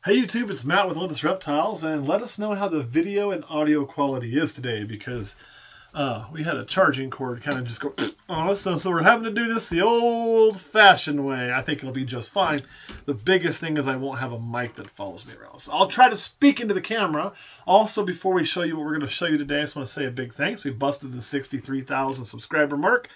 Hey YouTube, it's Matt with Olympus Reptiles, and let us know how the video and audio quality is today, because we had a charging cord kind of just go on us, so we're having to do this the old-fashioned way. I think it'll be just fine. The biggest thing is I won't have a mic that follows me around. So I'll try to speak into the camera. Also, before we show you what we're going to show you today, I just want to say a big thanks. We busted the 63,000 subscriber mark.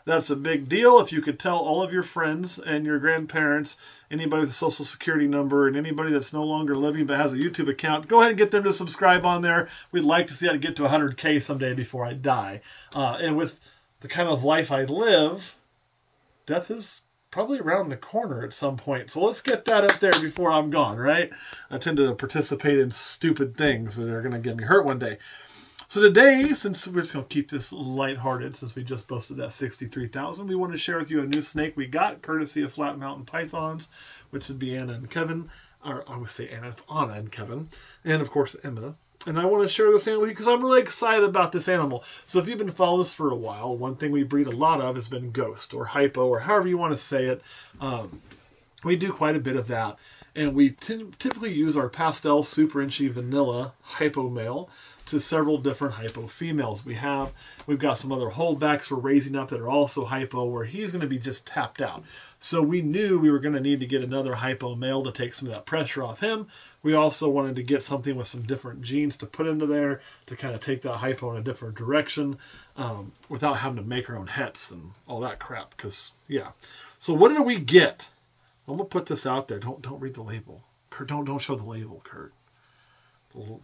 That's a big deal. If you could tell all of your friends and your grandparents, anybody with a social security number, and anybody that's no longer living but has a YouTube account, go ahead and get them to subscribe on there. We'd like to see that get to 100K someday before I die. And with the kind of life I live, death is probably around the corner at some point. So let's get that up there before I'm gone, right? I tend to participate in stupid things that are going to get me hurt one day. So today, since we're just going to keep this lighthearted, since we just busted that 63,000, we want to share with you a new snake we got, courtesy of Flat Mountain Pythons, which would be Anna and Kevin. Or I would say Anna, it's Anna and Kevin. And of course, Emma. And I want to share this animal with you because I'm really excited about this animal. So if you've been following us for a while, one thing we breed a lot of has been ghost or hypo or however you want to say it. We do quite a bit of that. And we typically use our pastel super inchy vanilla hypo male to several different hypo females. We've got some other holdbacks we're raising up that are also hypo, where he's going to be just tapped out. So we knew we were going to need to get another hypo male to take some of that pressure off him. We also wanted to get something with some different genes to put into there to kind of take that hypo in a different direction without having to make our own hets and all that crap. Because yeah. So what did we get? I'm gonna put this out there. Don't read the label, Kurt. Don't show the label, Kurt.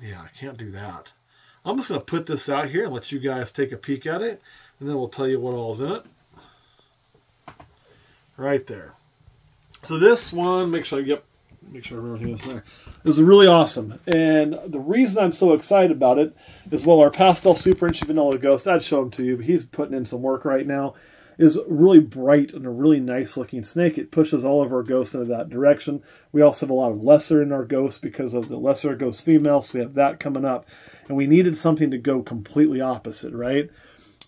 Yeah, I can't do that. I'm just going to put this out here and let you guys take a peek at it, and then we'll tell you what all's in it. Right there. So this one, make sure I remember everything that's there. This is really awesome, and the reason I'm so excited about it is, well, our pastel super inchy vanilla ghost, I'd show him to you, but he's putting in some work right now, is really bright and a really nice looking snake. It pushes all of our ghosts into that direction. We also have a lot of lesser in our ghosts because of the lesser ghost female, so we have that coming up. And we needed something to go completely opposite, right?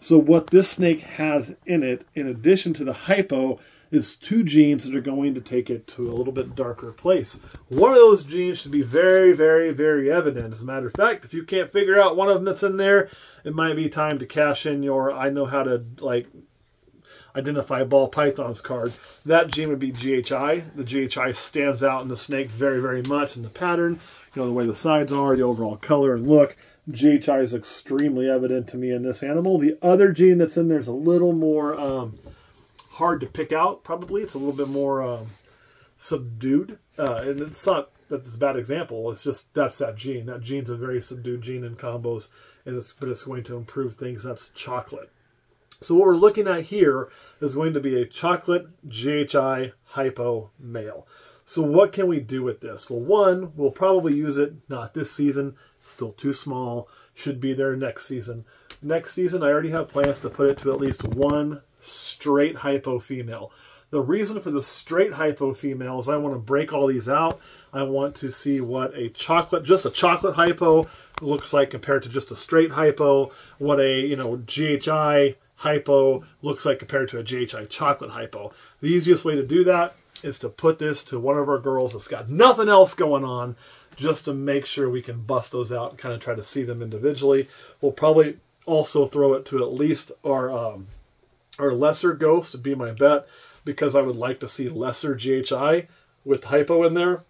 So what this snake has in it, in addition to the hypo, is two genes that are going to take it to a little bit darker place. One of those genes should be very, very, very evident. As a matter of fact, if you can't figure out one of them that's in there, it might be time to cash in your I know how to, like, identify ball pythons card. That gene would be GHI. The GHI stands out in the snake very, very much in the pattern. You know, the way the sides are, the overall color and look. GHI is extremely evident to me in this animal. The other gene that's in there is a little more hard to pick out, probably. It's a little bit more subdued. And it's not that it's a bad example. It's just that's that gene. That gene's a very subdued gene in combos, but it's going to improve things. That's chocolate. So what we're looking at here is going to be a chocolate GHI hypo male. So what can we do with this? Well, one, we'll probably use it, not this season, still too small, should be there next season. Next season, I already have plans to put it to at least one straight hypo female. The reason for the straight hypo female is I want to break all these out. I want to see what a chocolate, just a chocolate hypo looks like compared to just a straight hypo, what a, GHI hypo looks like compared to a GHI chocolate hypo. The easiest way to do that is to put this to one of our girls that's got nothing else going on, just to make sure we can bust those out and kind of try to see them individually. We'll probably also throw it to at least our lesser ghost, would be my bet, because I would like to see lesser GHI with hypo in there.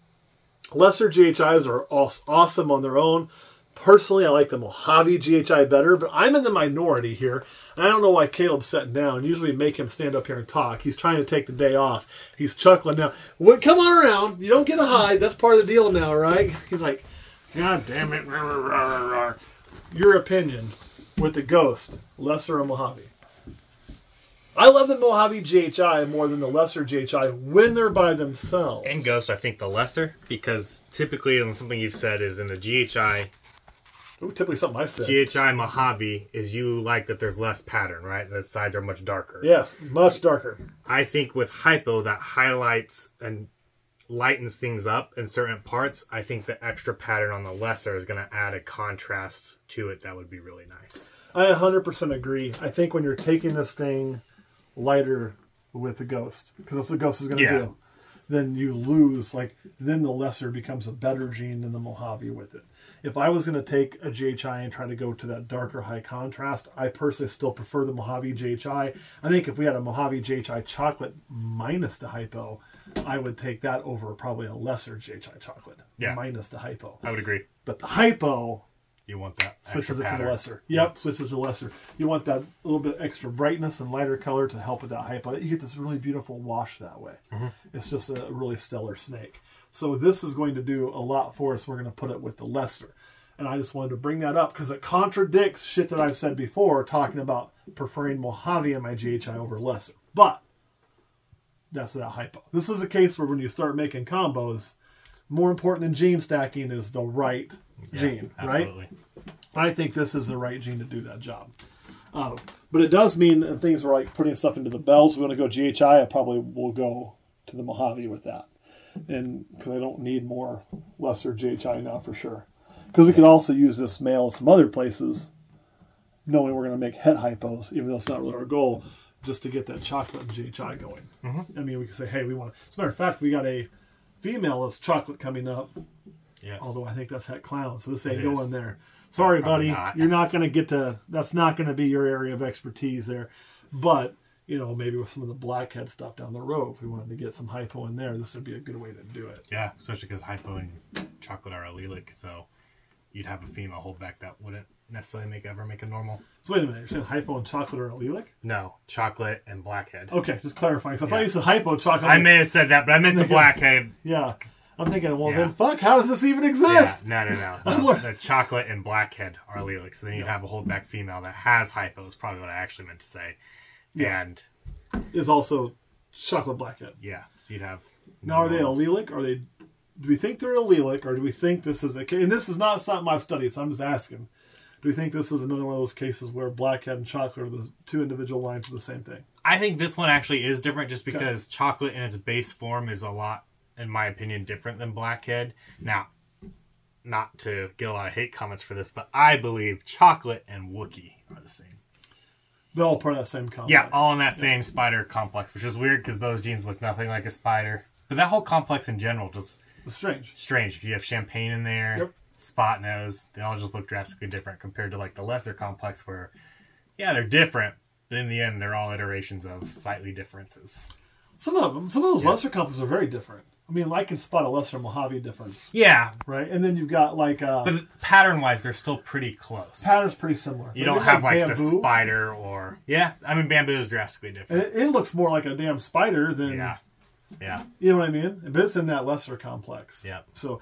Lesser GHIs are awesome on their own. Personally, I like the Mojave GHI better, but I'm in the minority here. And I don't know why Caleb's sitting down. Usually we make him stand up here and talk. He's trying to take the day off. He's chuckling now. Well, come on around. You don't get a hide. That's part of the deal now, right? He's like, God damn it. Your opinion with the ghost, lesser or Mojave? I love the Mojave GHI more than the lesser GHI when they're by themselves. And ghost, I think the lesser, because typically, and something you've said is in the GHI... Typically something I said. GHI Mojave is you like that there's less pattern, right? The sides are much darker. Yes, much darker. I think with hypo, that highlights and lightens things up in certain parts. I think the extra pattern on the lesser is going to add a contrast to it that would be really nice. I 100% agree. I think when you're taking this thing lighter with the ghost, because that's what the ghost is going to do. then you lose, like, then the lesser becomes a better gene than the Mojave with it. If I was going to take a GHI and try to go to that darker high contrast, I personally still prefer the Mojave GHI. I think if we had a Mojave GHI chocolate minus the hypo, I would take that over probably a lesser GHI chocolate minus the hypo. I would agree. But the hypo, you want that switches it pattern to the lesser. Yep, switches to the lesser. You want that little bit extra brightness and lighter color to help with that hypo. You get this really beautiful wash that way. It's just a really stellar snake. So this is going to do a lot for us. We're going to put it with the lesser. And I just wanted to bring that up because it contradicts shit that I've said before, talking about preferring Mojave in my GHI over lesser. But that's without hypo. This is a case where when you start making combos, more important than gene stacking is the right gene, absolutely. Right? I think this is the right gene to do that job. But it does mean that things are like putting stuff into the bells. We want to go GHI, I probably will go to the Mojave with that. And because I don't need more lesser GHI now for sure. Because we could also use this male in some other places, knowing we're going to make het hypos, even though it's not really our goal, just to get that chocolate and GHI going. I mean, we could say, hey, we want to. As a matter of fact, we got a female that's chocolate coming up. Yes. Although I think that's het clown, so this ain't going there. Sorry, buddy. You're not going to get to. That's not going to be your area of expertise there. But you know, maybe with some of the blackhead stuff down the road, if we wanted to get some hypo in there, this would be a good way to do it. Yeah, especially because hypo and chocolate are allelic, so you'd have a female holdback that wouldn't necessarily ever make a normal. So wait a minute, you're saying hypo and chocolate are allelic? No, chocolate and blackhead. Okay, just clarifying. So I thought you said hypo chocolate. I may have said that, but I meant the blackhead. Yeah. I'm thinking, well, then fuck, how does this even exist? Yeah, no. The chocolate and blackhead are allelic, so then you'd have a holdback female that has hypo, is probably what I actually meant to say. Yeah. And is also chocolate blackhead. Yeah, so you'd have... Now, are they allelic? Are they... Do we think they're allelic, or do we think this is a case? And this is not something I've studied, so I'm just asking. Do we think this is another one of those cases where blackhead and chocolate are the two individual lines of the same thing? I think this one actually is different just because chocolate in its base form is a lot, in my opinion, different than blackhead. Now, not to get a lot of hate comments for this, but I believe chocolate and Wookiee are the same. They're all part of that same complex. Yeah, all in that same spider complex, which is weird because those genes look nothing like a spider. But that whole complex in general just... It's strange. Strange, because you have champagne in there, spot nose. They all just look drastically different compared to like the lesser complex where, yeah, they're different, but in the end, they're all iterations of slightly differences. Some of those lesser complexes are very different. I mean, I can spot a lesser Mojave difference. Yeah. Right? And then you've got like... but pattern-wise, they're still pretty close. Pattern's pretty similar. You don't have like the spider or... Yeah, I mean, bamboo is drastically different. It looks more like a damn spider than... Yeah. You know what I mean? But it's in that lesser complex. Yeah. So...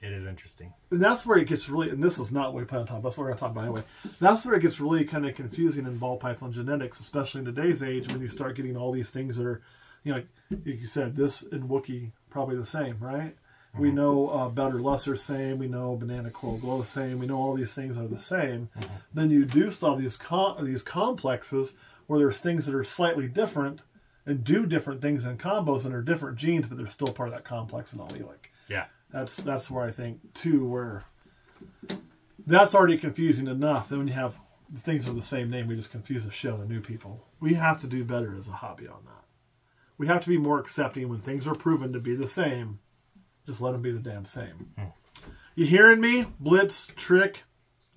It is interesting. And that's where it gets really... And this is not what we plan on talking about. That's what we're going to talk about anyway. That's where it gets really kind of confusing in ball python genetics, especially in today's age when you start getting all these things that are... You know, like you said, this and Wookiee probably the same, right? Mm-hmm. We know better lesser same. We know banana coral glow same. We know all these things are the same. Mm-hmm. Then you do still have these complexes where there's things that are slightly different and do different things in combos and are different genes, but they're still part of that complex and allelic. Yeah, that's where I think too, where that's already confusing enough. Then when you have the things with the same name, we just confuse the shit out of new people. We have to do better as a hobby on that. We have to be more accepting when things are proven to be the same. Just let them be the damn same. You hearing me? Blitz, Trick,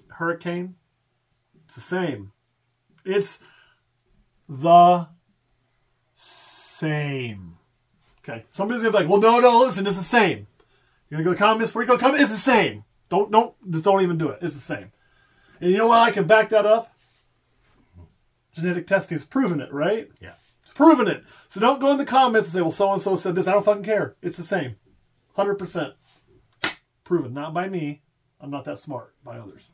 Hurricane. It's the same. It's the same. Okay. Somebody's going to be like, well, no, listen, it's the same. You're going to go to comments before you go to comments? It's the same. Don't even do it. It's the same. And you know why I can back that up? Genetic testing has proven it, right? Yeah. Proven it. So don't go in the comments and say, well, so-and-so said this. I don't fucking care. It's the same. 100%. Proven. Not by me. I'm not that smart. By others.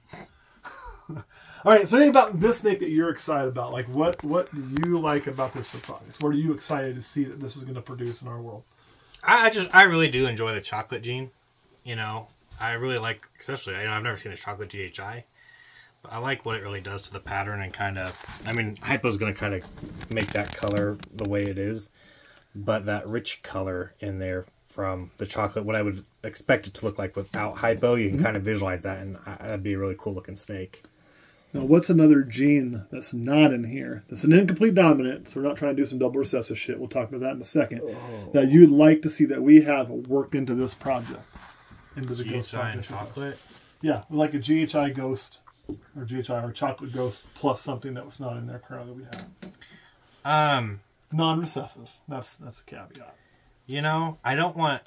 All right. So anything about this snake that you're excited about? Like, what do you like about this for products? What are you excited to see that this is going to produce in our world? I really do enjoy the chocolate gene. You know, I really like, especially, I've never seen a chocolate GHI. I like what it really does to the pattern and kind of... I mean, hypo's going to kind of make that color the way it is. But that rich color in there from the chocolate, what I would expect it to look like without hypo, you can kind of visualize that. And that'd be a really cool looking snake. Now, what's another gene that's not in here? That's an incomplete dominant, so we're not trying to do some double recessive shit. We'll talk about that in a second. Oh. That you'd like to see that we have worked into this project. Into the Ghost GHI and project. chocolate. Yeah, like a GHI Ghost, or GHI or Chocolate Ghost, plus something that was not in there currently we have. Non-recessive. That's a caveat. You know, I don't want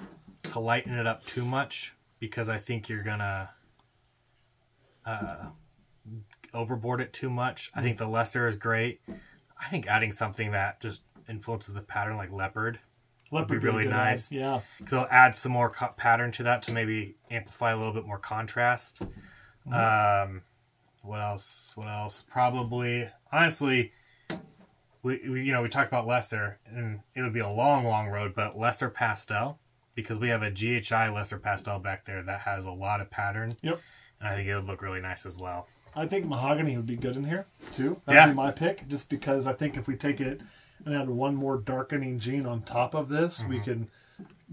to lighten it up too much because I think you're gonna overboard it too much. I think the lesser is great. I think adding something that just influences the pattern, like leopard would be really nice. Yeah, because it'll add some more pattern to that to maybe amplify a little bit more contrast. What else? Probably, honestly, we talked about lesser, and it would be a long road, but lesser pastel, because we have a GHI lesser pastel back there that has a lot of pattern. Yep. And I think it would look really nice as well. I think mahogany would be good in here too. That'd be my pick, just because I think if we take it and add one more darkening gene on top of this, we can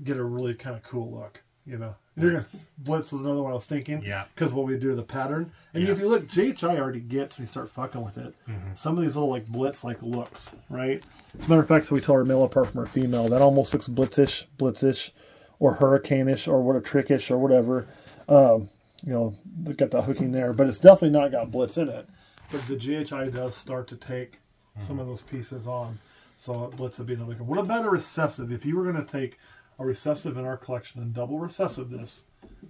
get a really kind of cool look. You know, Blitz was another one I was thinking. Yeah. Because what we do to the pattern, and if you look, GHI already gets when you start fucking with it. Some of these little like Blitz like looks, right? As a matter of fact, so we tell our male apart from our female, that almost looks blitzish, or hurricane-ish, or what a trickish, or whatever. You know, they got the hooking there, but it's definitely not got Blitz in it. But the GHI does start to take some of those pieces on. So Blitz would be another good. What about a recessive? If you were going to take a recessive in our collection and double recessive this,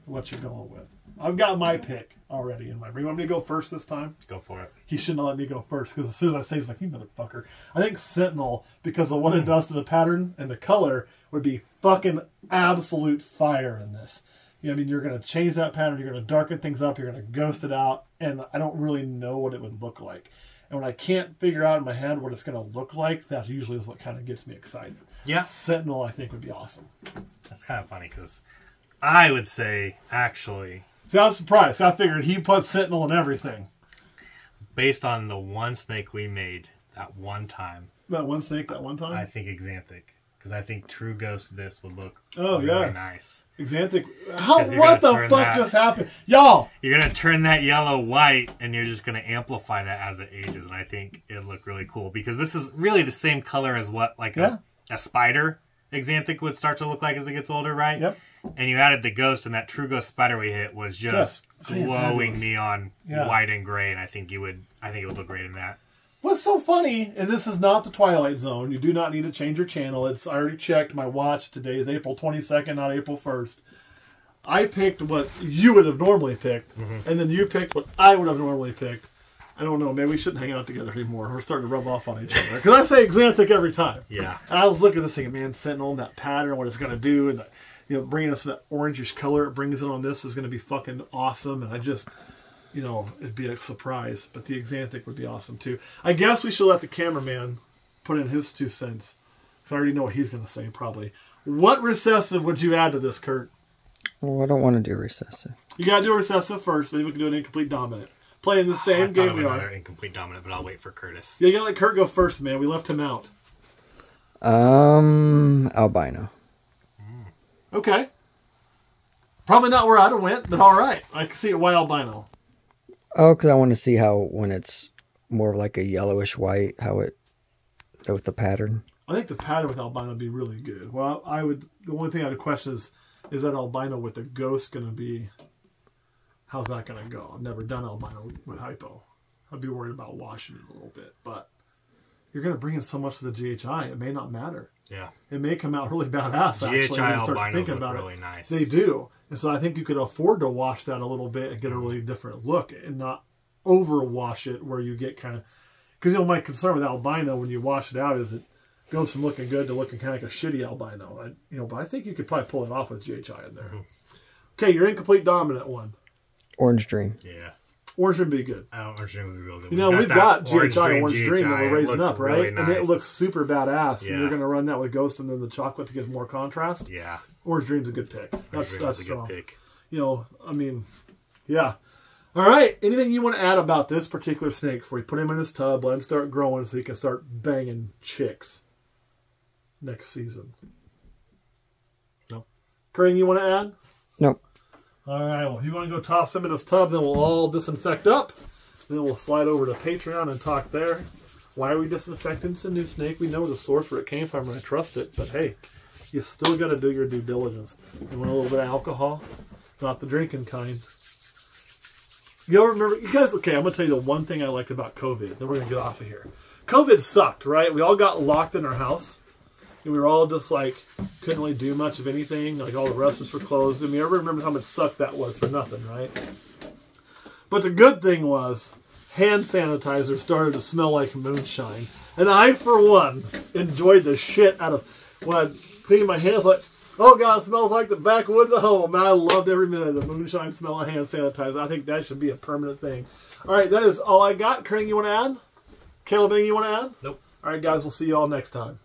what you going with? I've got my pick already in my brain. You want me to go first this time? Go for it. He shouldn't have let me go first, because as soon as I say, he's like, you motherfucker. I think Sentinel, because of what it does to the pattern and the color, would be fucking absolute fire in this. You know, I mean, you're going to change that pattern, you're going to darken things up, you're going to ghost it out, and I don't really know what it would look like. And when I can't figure out in my head what it's going to look like, that usually is what kind of gets me excited. Yeah. Sentinel, I think, would be awesome. That's kind of funny, because I would say, actually... See, I'm surprised. I figured he put Sentinel in everything. Based on the one snake we made that one time. That one snake that one time? I think Xanthic. Because I think True Ghost this would look really nice. Xanthic. What the fuck just happened? Y'all! You're going to turn that yellow white, and you're just going to amplify that as it ages. And I think it'd look really cool. Because this is really the same color as what like a spider Xanthic would start to look like as it gets older, right? Yep. And you added the ghost, and that True Ghost spider we hit was just glowing neon white and gray. And I think it would look great in that. What's so funny, and this is not the Twilight Zone. You do not need to change your channel. I already checked my watch. Today is April 22nd, not April 1st. I picked what you would have normally picked, and then you picked what I would have normally picked. I don't know. Maybe we shouldn't hang out together anymore. We're starting to rub off on each other. Because I say Xanthic every time. Yeah. And I was looking at this thing, man, Sentinel, and that pattern, what it's going to do, and bringing us that orangish color it brings it on this is going to be fucking awesome. And I just... it'd be a surprise, but the Xanthic would be awesome too. I guess we should let the cameraman put in his 2 cents, because I already know what he's going to say probably. What recessive would you add to this, Kurt? Well, I don't want to do recessive. You got to do a recessive first, then we can do an incomplete dominant. Playing the same game we are. Another incomplete dominant, but I'll wait for Curtis. Yeah, you got to let Kurt go first, man. We left him out. Albino. Okay. Probably not where I'd have went, but all right. I can see it. Why albino? Oh, because I want to see how, when it's more like a yellowish white, how it with the pattern. I think the pattern with albino would be really good. Well, the only thing I'd question is that albino with the ghost going to be, how's that going to go? I've never done albino with hypo. I'd be worried about washing it a little bit, but you're going to bring in so much of the GHI, it may not matter. Yeah. It may come out really badass, actually, GHI when you start thinking about really it. Nice. They do. And so I think you could afford to wash that a little bit and get a really different look and not overwash it where you get kind of... Because, my concern with albino when you wash it out is it goes from looking good to looking kind of like a shitty albino. But I think you could probably pull it off with GHI in there. Okay, your incomplete dominant one. Orange Dream. Yeah. Orange would be good. Orange Dream would be real good. We've got GHI Orange Dream that we're raising up, right? Really nice. And it looks super badass. Yeah. And you're going to run that with Ghost and then the chocolate to get more contrast. Yeah. Orange Dream's a good pick. That's strong. A good pick. Yeah. All right. Anything you want to add about this particular snake before you put him in his tub, let him start growing so he can start banging chicks next season? No. Anything you want to add? Nope. All right, well, if you want to go toss him in his tub, then we'll all disinfect up. Then we'll slide over to Patreon and talk there. Why are we disinfecting some new snake? We know the source where it came from and I trust it. But hey, you still got to do your due diligence. You want a little bit of alcohol? Not the drinking kind. You remember, you guys, okay, I'm going to tell you the one thing I liked about COVID. Then we're going to get off of here. COVID sucked, right? We all got locked in our house. And we were all just like, couldn't really do much of anything. Like all the restaurants were closed. And you ever remember how much suck that was for nothing, right? But the good thing was, hand sanitizer started to smell like moonshine. And I, for one, enjoyed the shit out of when I cleaned my hands like, oh God, it smells like the backwoods of home. And I loved every minute of the moonshine smell of hand sanitizer. I think that should be a permanent thing. All right, that is all I got. Kring, you want to add? Caleb, anything you want to add? Nope. All right, guys, we'll see you all next time.